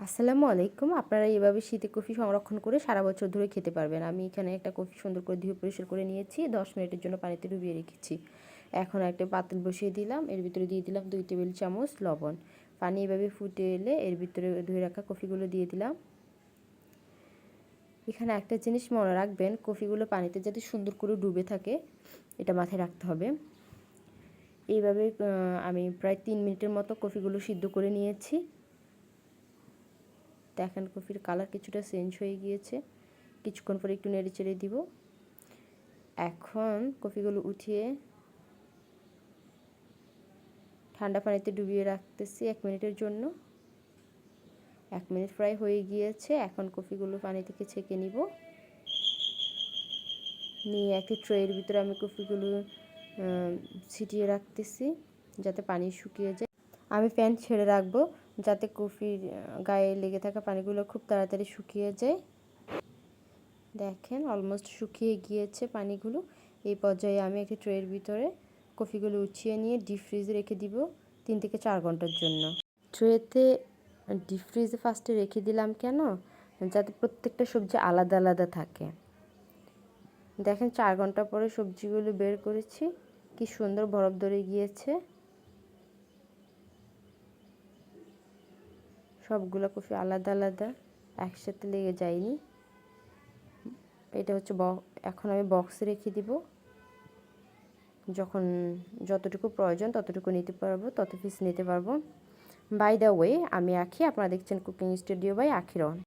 আসসালামু আলাইকুম। আপনারা এভাবে শীতে কফি সংরক্ষণ করে সারা বছর ধরে খেতে পারবেন। আমি এখানে একটা কফি সুন্দর করে ধুয়ে পরিষ্কার করে নিয়েছি, 10 মিনিটের জন্য পানিতে ডুবিয়ে রেখেছি। এখন একটা পাতিল বসিয়ে দিলাম, এর ভিতরে দিয়ে দিলাম 2 টেবিল চামচ লবণ। পানি এভাবে ফুটে এলে এর ভিতরে ধুয়ে রাখা কফিগুলো দিয়ে দিলাম। এখানে একটা জিনিস মনে রাখবেন, কফিগুলো পানিতে যাতে সুন্দর করে ডুবে থাকে, এটা মাথায় রাখতে হবে। এইভাবে আমি প্রায় 3 মিনিটের মতো কফিগুলো সিদ্ধ করে নিয়েছি। দেখেন কফির কালার কিছুটা চেঞ্জ হয়ে গিয়েছে। কিছুক্ষণ পরে একটু নেড়ে চেড়ে দিব। এখন কফিগুলো উঠিয়ে ঠান্ডা পানিতে ডুবিয়ে রাখতেছি 1 মিনিটের জন্য। 1 মিনিট প্রায় হয়ে গিয়েছে। এখন কফিগুলো পানি থেকে ছেঁকে নিব। নিয়ে একটি ট্রের ভিতরে আমি কফিগুলো ছিটিয়ে রাখতেছি যাতে পানি শুকিয়ে যায়। আমি ফ্যান ছেড়ে রাখবো যাতে কফির গায়ে লেগে থাকা পানিগুলো খুব তাড়াতাড়ি শুকিয়ে যায়। দেখেন অলমোস্ট শুকিয়ে গিয়েছে পানিগুলো। এই পর্যায়ে আমি একটি ট্রের ভিতরে কফিগুলো উঠিয়ে নিয়ে ডিপ ফ্রিজে রেখে দিব 3 থেকে 4 ঘন্টার জন্য। ট্রেতে ডিপ ফ্রিজে ফার্স্টে রেখে দিলাম কেন, যাতে প্রত্যেকটা সবজি আলাদা আলাদা থাকে। দেখেন 4 ঘন্টা পরে সবজিগুলো বের করেছি, কি সুন্দর বরফ ধরে গিয়েছে। সবগুলো কফি আলাদা আলাদা, একসাথে লেগে যায়নি। এটা হচ্ছে এখন আমি বক্সে রেখে দিব। যখন যতটুকু প্রয়োজন ততটুকু নিতে পারবো, তত পিস নিতে পারবো। বাই দ্য ওয়ে, আমি আঁখি, আপনারা দেখছেন কুকিং স্টুডিও বাই আখিরন।